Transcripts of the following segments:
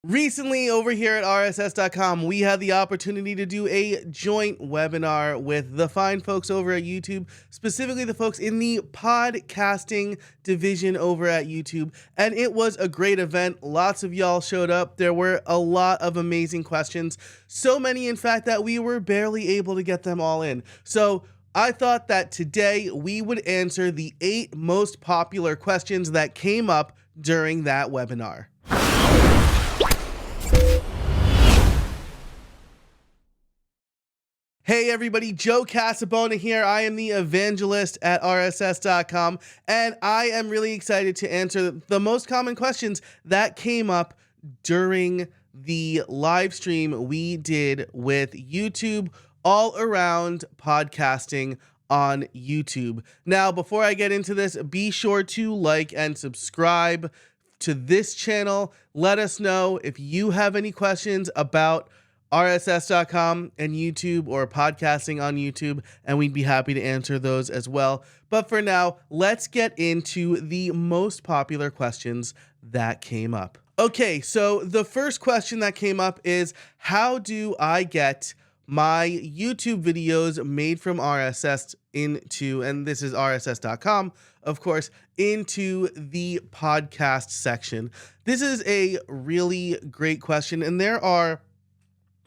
Recently, over here at RSS.com, we had the opportunity to do a joint webinar with the fine folks over at YouTube, specifically the folks in the podcasting division over at YouTube. And it was a great event. Lots of y'all showed up. There were a lot of amazing questions. So many, in fact, that we were barely able to get them all in. So I thought that today we would answer the 8 most popular questions that came up during that webinar. Hey everybody, Joe Casabona here. I am the evangelist at RSS.com, and I am really excited to answer the most common questions that came up during the live stream we did with YouTube all around podcasting on YouTube. Now, before I get into this, be sure to like and subscribe to this channel. Let us know if you have any questions about RSS.com and YouTube or podcasting on YouTube, and we'd be happy to answer those as well. But for now, let's get into the most popular questions that came up. Okay, so the first question that came up is, how do I get my YouTube videos made from RSS into, and this is RSS.com, of course, into the podcast section? This is a really great question, and there are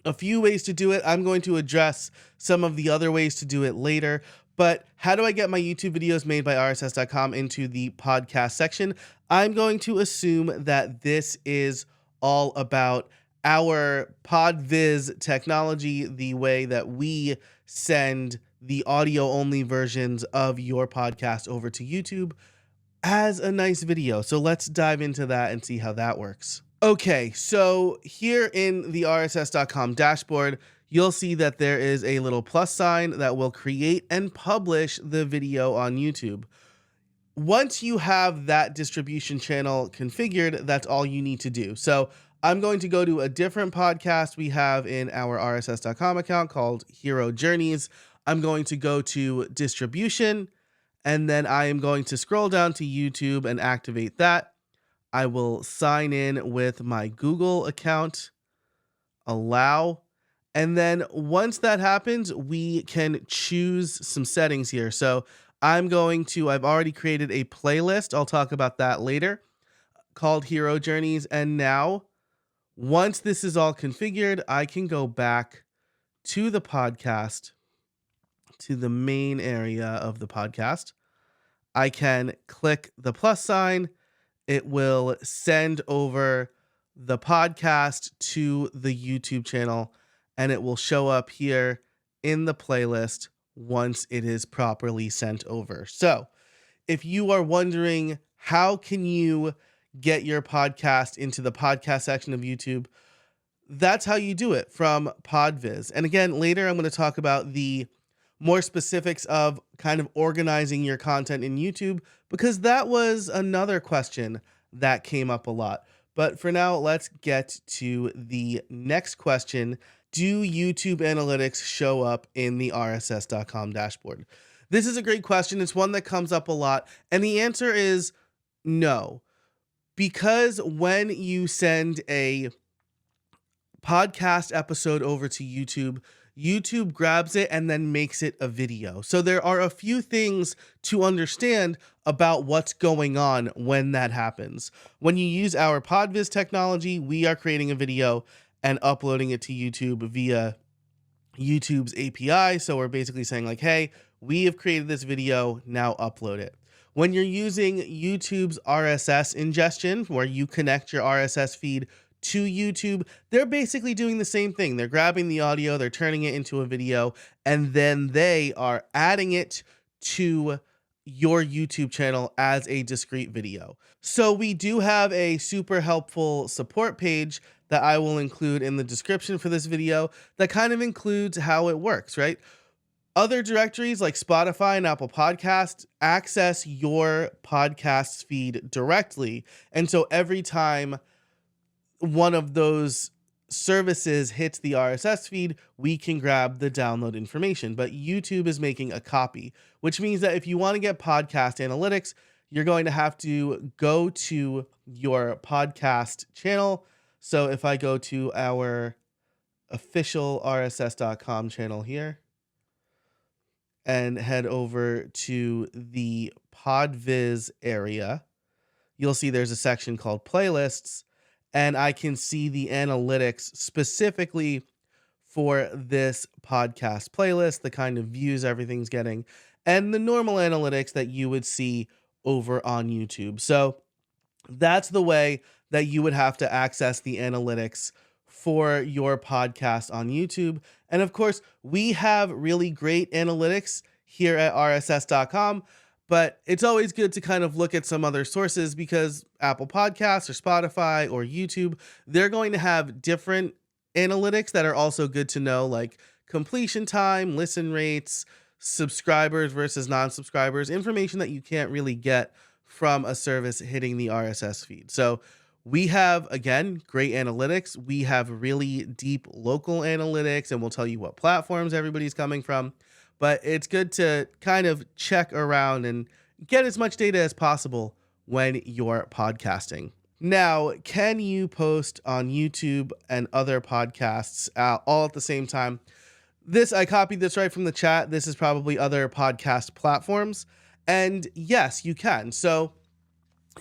a few ways to do it. I'm going to address some of the other ways to do it later, but how do I get my YouTube videos made by RSS.com into the podcast section? I'm going to assume that this is all about our PodViz technology, the way that we send the audio-only versions of your podcast over to YouTube as a nice video. So let's dive into that and see how that works. Okay, so here in the RSS.com dashboard, you'll see that there is a little plus sign that will create and publish the video on YouTube. Once you have that distribution channel configured, that's all you need to do. So I'm going to go to a different podcast we have in our RSS.com account called Hero Journeys. I'm going to go to distribution, and then I am going to scroll down to YouTube and activate that. I will sign in with my Google account, allow, and then once that happens, we can choose some settings here. So I've already created a playlist, I'll talk about that later, called Hero Journeys. And now, once this is all configured, I can go back to the podcast, to the main area of the podcast. I can click the plus sign. It will send over the podcast to the YouTube channel, and it will show up here in the playlist once it is properly sent over. So if you are wondering, how can you get your podcast into the podcast section of YouTube? That's how you do it, from PodViz. And again, later I'm going to talk about the more specifics of kind of organizing your content in YouTube, because that was another question that came up a lot. But for now, let's get to the next question. Do YouTube analytics show up in the RSS.com dashboard? This is a great question. It's one that comes up a lot. And the answer is no. Because when you send a podcast episode over to YouTube, YouTube grabs it and then makes it a video. So there are a few things to understand about what's going on when that happens. When you use our PodViz technology, we are creating a video and uploading it to YouTube via YouTube's API. So we're basically saying like, hey, we have created this video, now upload it. When you're using YouTube's RSS ingestion, where you connect your RSS feed to YouTube, they're basically doing the same thing. They're grabbing the audio, they're turning it into a video, and then they are adding it to your YouTube channel as a discrete video. So we do have a super helpful support page that I will include in the description for this video that kind of includes how it works, right? Other directories like Spotify and Apple Podcasts access your podcast's feed directly. And so every time one of those services hits the RSS feed, we can grab the download information. But YouTube is making a copy, which means that if you want to get podcast analytics, you're going to have to go to your podcast channel, So if I go to our official RSS.com channel here and head over to the Podviz area, you'll see there's a section called playlists, and I can see the analytics specifically for this podcast playlist, the kind of views everything's getting, and the normal analytics that you would see over on YouTube. So that's the way that you would have to access the analytics for your podcast on YouTube. And of course, we have really great analytics here at rss.com, but it's always good to kind of look at some other sources because Apple Podcasts or Spotify or YouTube, they're going to have different analytics that are also good to know, like completion time, listen rates, subscribers versus non-subscribers, information that you can't really get from a service hitting the RSS feed. So we have, again, great analytics. We have really deep local analytics, and we'll tell you what platforms everybody's coming from. But it's good to kind of check around and get as much data as possible when you're podcasting. Now, can you post on YouTube and other podcasts all at the same time? I copied this right from the chat. This is probably other podcast platforms. And yes, you can. So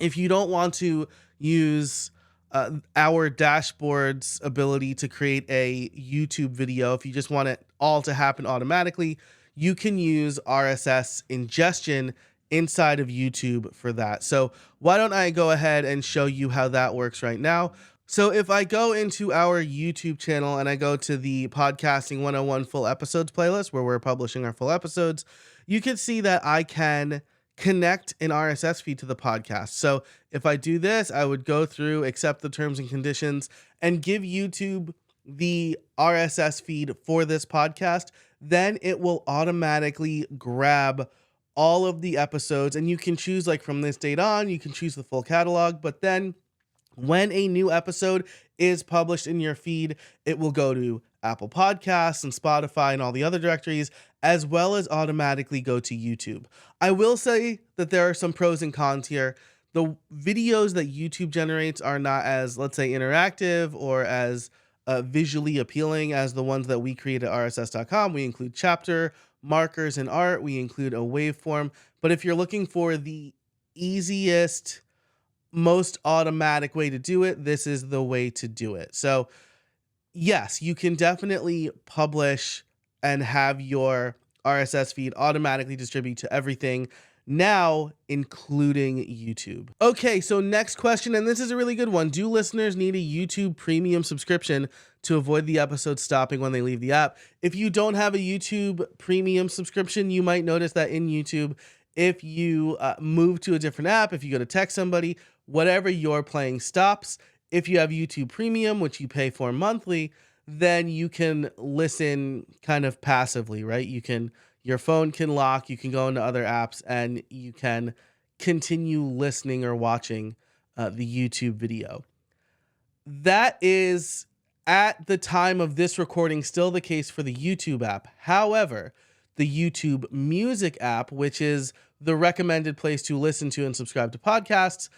if you don't want to use our dashboard's ability to create a YouTube video, if you just want it all to happen automatically, you can use RSS ingestion inside of YouTube for that. So why don't I go ahead and show you how that works right now. So if I go into our YouTube channel and I go to the Podcasting 101 full episodes playlist where we're publishing our full episodes, you can see that I can connect an RSS feed to the podcast. So if I do this, I would go through, accept the terms and conditions, and give YouTube the RSS feed for this podcast. Then it will automatically grab all of the episodes, and you can choose, like, from this date on, you can choose the full catalog, but then when a new episode is published in your feed, it will go to Apple Podcasts and Spotify and all the other directories, as well as automatically go to YouTube. I will say that there are some pros and cons here. The videos that YouTube generates are not as, let's say, interactive or as visually appealing as the ones that we create at rss.com. We include chapter markers and art. We include a waveform. But if you're looking for the easiest, most automatic way to do it, this is the way to do it. So yes, you can definitely publish and have your RSS feed automatically distribute to everything now, including YouTube. Okay, so next question, and this is a really good one. Do listeners need a YouTube premium subscription to avoid the episode stopping when they leave the app? If you don't have a YouTube premium subscription, you might notice that in YouTube, if you move to a different app, if you go to text somebody, whatever you're playing stops. If you have YouTube Premium, which you pay for monthly, then you can listen kind of passively, right? Your phone can lock, you can go into other apps, and you can continue listening or watching the YouTube video. That is, at the time of this recording, still the case for the YouTube app. However, the YouTube Music app, which is the recommended place to listen to and subscribe to podcasts,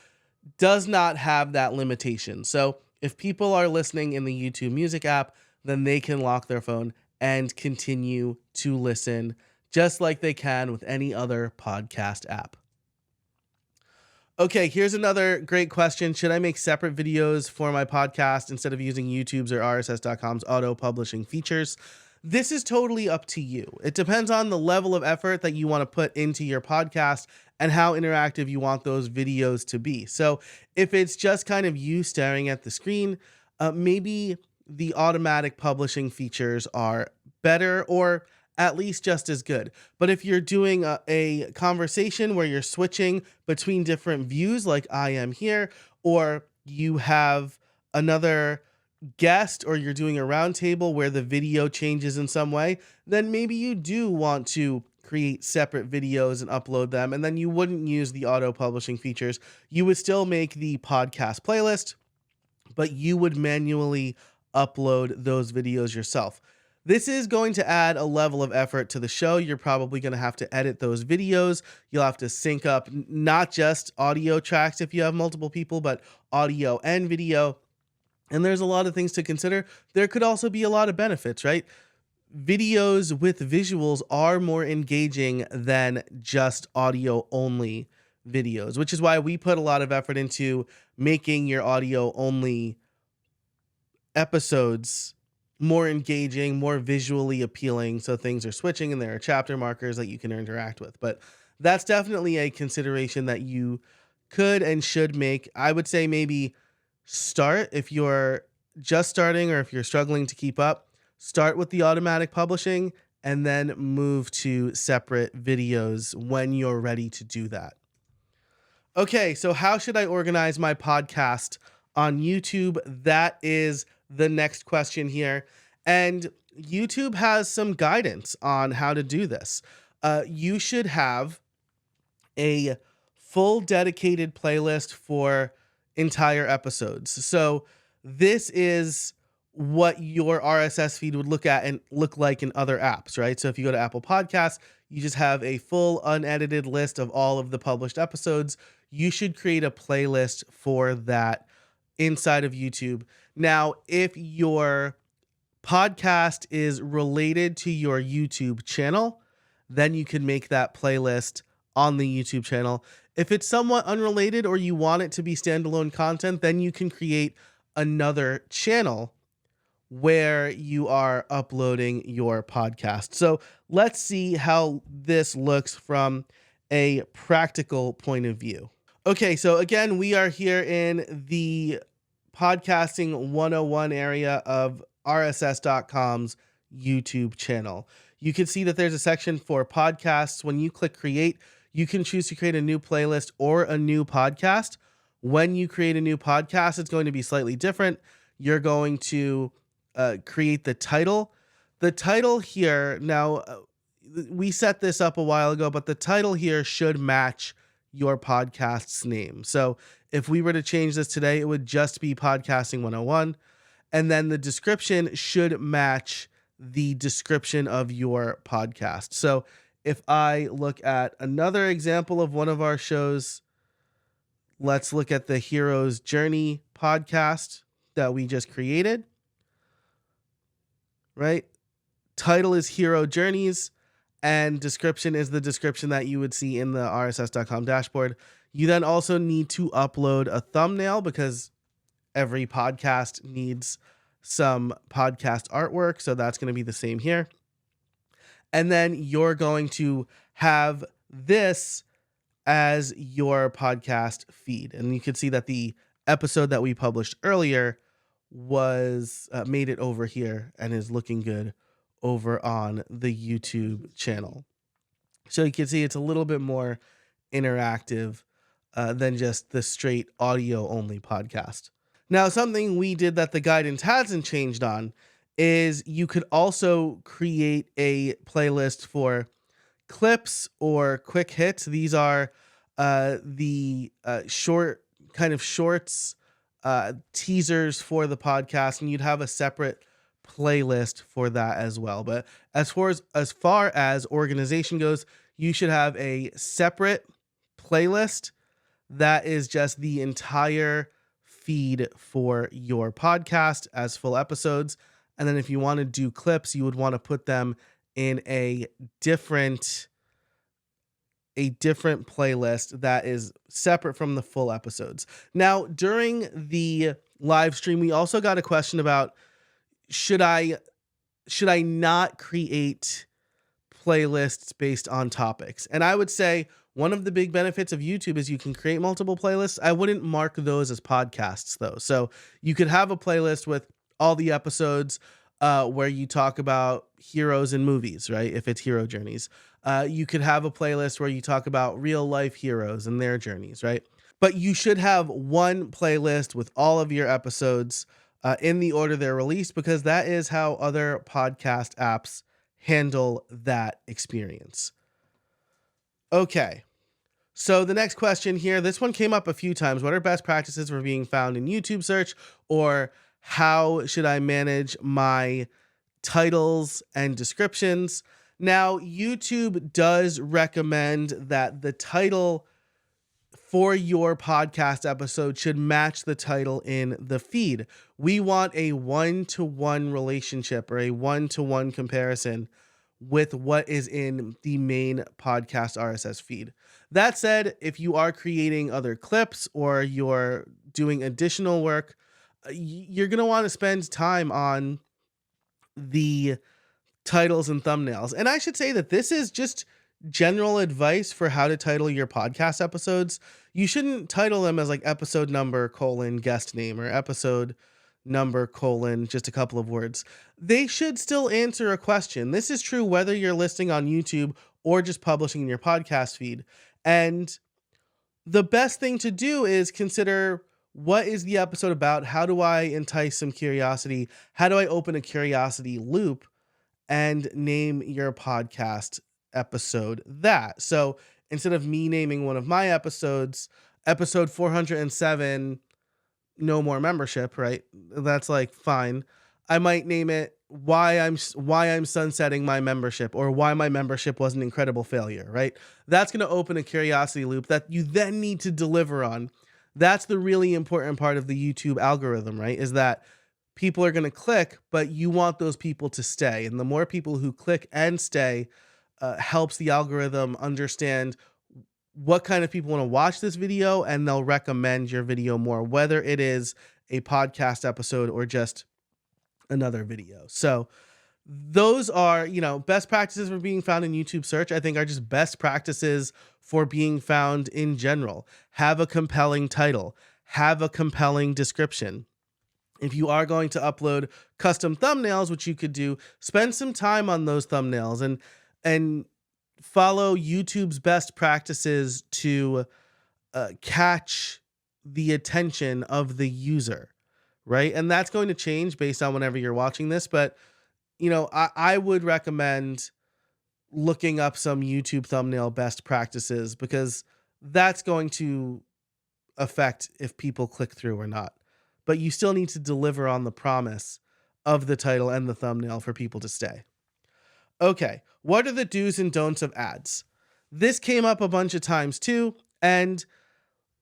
does not have that limitation. So if people are listening in the YouTube Music app, then they can lock their phone and continue to listen just like they can with any other podcast app. Okay, here's another great question. Should I make separate videos for my podcast instead of using YouTube's or RSS.com's auto publishing features? This is totally up to you. It depends on the level of effort that you want to put into your podcast and how interactive you want those videos to be. So if it's just kind of you staring at the screen, maybe the automatic publishing features are better or at least just as good. But if you're doing a conversation where you're switching between different views like I am here, or you have another guest or you're doing a roundtable where the video changes in some way, then maybe you do want to create separate videos and upload them, and then you wouldn't use the auto publishing features. You would still make the podcast playlist, but you would manually upload those videos yourself. This is going to add a level of effort to the show. You're probably going to have to edit those videos. You'll have to sync up not just audio tracks if you have multiple people, but audio and video. And there's a lot of things to consider. There could also be a lot of benefits, right? Videos with visuals are more engaging than just audio only videos, which is why we put a lot of effort into making your audio only episodes more engaging, more visually appealing. So things are switching and there are chapter markers that you can interact with. But that's definitely a consideration that you could and should make. I would say maybe start if you're just starting or if you're struggling to keep up, start with the automatic publishing and then move to separate videos when you're ready to do that. Okay, so how should I organize my podcast on YouTube? That is the next question here. And YouTube has some guidance on how to do this. You should have a full dedicated playlist for entire episodes. So this is what your RSS feed would look like in other apps, right? So if you go to Apple Podcasts, you just have a full unedited list of all of the published episodes. You should create a playlist for that inside of YouTube. Now, if your podcast is related to your YouTube channel, then you can make that playlist on the YouTube channel. If it's somewhat unrelated or you want it to be standalone content, then you can create another channel where you are uploading your podcast. So let's see how this looks from a practical point of view. Okay, so again, we are here in the podcasting 101 area of RSS.com's YouTube channel. You can see that there's a section for podcasts. When you click create, you can choose to create a new playlist or a new podcast. When you create a new podcast, it's going to be slightly different. You're going to create the title. The title here, now we set this up a while ago, but the title here should match your podcast's name. So if we were to change this today, it would just be Podcasting 101. And then the description should match the description of your podcast. So if I look at another example of one of our shows, let's look at the Hero's Journey podcast that we just created, right? Title is Hero Journeys, and description is the description that you would see in the RSS.com dashboard. You then also need to upload a thumbnail because every podcast needs some podcast artwork. So that's going to be the same here. And then you're going to have this as your podcast feed. And you can see that the episode that we published earlier was made it over here and is looking good over on the YouTube channel. So you can see it's a little bit more interactive than just the straight audio only podcast. Now, something we did that the guidance hasn't changed on is you could also create a playlist for clips or quick hits. These are the shorts, teasers for the podcast, and you'd have a separate playlist for that as well. But as far as organization goes, you should have a separate playlist that is just the entire feed for your podcast as full episodes. And then if you want to do clips, you would want to put them in a different playlist that is separate from the full episodes. Now, during the live stream, we also got a question about should I not create playlists based on topics? And I would say one of the big benefits of YouTube is you can create multiple playlists. I wouldn't mark those as podcasts though. So you could have a playlist with all the episodes where you talk about heroes in movies, right? If it's Hero Journeys. You could have a playlist where you talk about real life heroes and their journeys, right? But you should have one playlist with all of your episodes in the order they're released, because that is how other podcast apps handle that experience. Okay. So the next question here, this one came up a few times. What are best practices for being found in YouTube search, or how should I manage my titles and descriptions? Now, YouTube does recommend that the title for your podcast episode should match the title in the feed. We want a one-to-one relationship or a one-to-one comparison with what is in the main podcast RSS feed. That said, if you are creating other clips or you're doing additional work, you're going to want to spend time on the titles and thumbnails. And I should say that this is just general advice for how to title your podcast episodes. You shouldn't title them as like episode number : guest name or episode number : just a couple of words. They should still answer a question. This is true whether you're listing on YouTube or just publishing in your podcast feed. And the best thing to do is consider, what is the episode about? How do I entice some curiosity? How do I open a curiosity loop? And name your podcast episode that. So instead of me naming one of my episodes, episode 407, no more membership, right? That's like fine. I might name it why I'm sunsetting my membership, or why my membership was an incredible failure, right? That's going to open a curiosity loop that you then need to deliver on. That's the really important part of the YouTube algorithm, right? Is that people are going to click, but you want those people to stay. And the more people who click and stay helps the algorithm understand what kind of people want to watch this video, and they'll recommend your video more, whether it is a podcast episode or just another video. So those are, best practices for being found in YouTube search, I think, are just best practices for being found in general. Have a compelling title, have a compelling description. If you are going to upload custom thumbnails, which you could do, spend some time on those thumbnails and follow YouTube's best practices to catch the attention of the user, right? And that's going to change based on whenever you're watching this. But, I would recommend looking up some YouTube thumbnail best practices, because that's going to affect if people click through or not. But you still need to deliver on the promise of the title and the thumbnail for people to stay. Okay, what are the do's and don'ts of ads? This came up a bunch of times too, and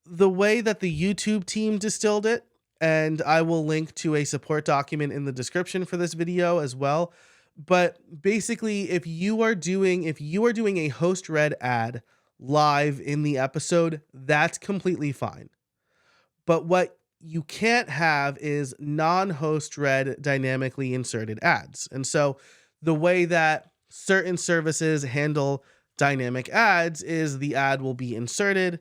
the way that the YouTube team distilled it, and I will link to a support document in the description for this video as well. But basically, if you are doing a host read ad live in the episode, that's completely fine. But what you can't have is non-host read dynamically inserted ads. And so the way that certain services handle dynamic ads is the ad will be inserted,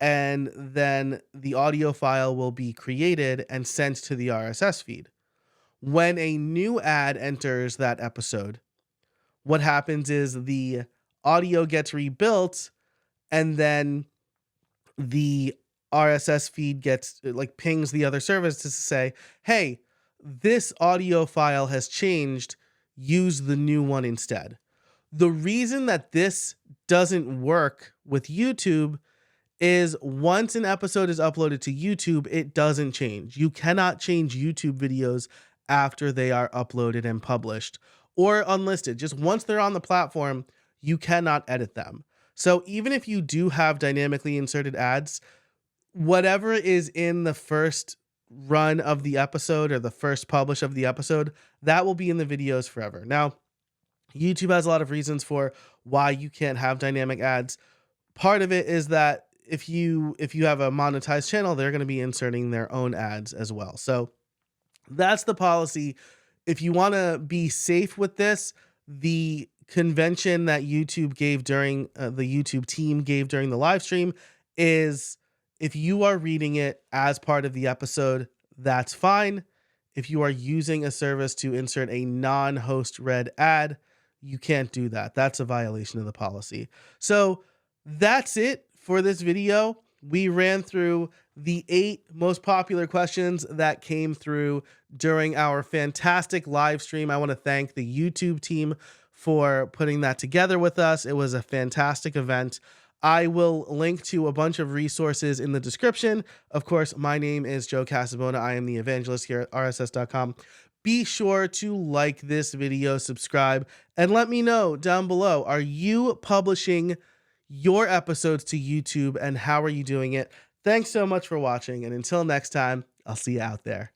and then the audio file will be created and sent to the RSS feed. When a new ad enters that episode, what happens is the audio gets rebuilt, and then the RSS feed gets pings the other service to say, hey, this audio file has changed, use the new one instead. The reason that this doesn't work with YouTube is once an episode is uploaded to YouTube, it doesn't change. You cannot change YouTube videos after they are uploaded and published or unlisted. Just once they're on the platform, you cannot edit them. So even if you do have dynamically inserted ads, whatever is in the first run of the episode or the first publish of the episode, that will be in the videos forever. Now, YouTube has a lot of reasons for why you can't have dynamic ads. Part of it is that if you have a monetized channel, they're going to be inserting their own ads as well. So that's the policy. If you want to be safe with this, the convention that YouTube gave during the YouTube team gave during the live stream is, if you are reading it as part of the episode, that's fine. If you are using a service to insert a non-host read ad, you can't do that. That's a violation of the policy. So that's it for this video. We ran through the 8 most popular questions that came through during our fantastic live stream. I want to thank the YouTube team for putting that together with us. It was a fantastic event. I will link to a bunch of resources in the description. Of course, my name is Joe Casabona. I am the evangelist here at RSS.com. Be sure to like this video, subscribe, and let me know down below, are you publishing your episodes to YouTube, and how are you doing it? Thanks so much for watching, and until next time, I'll see you out there.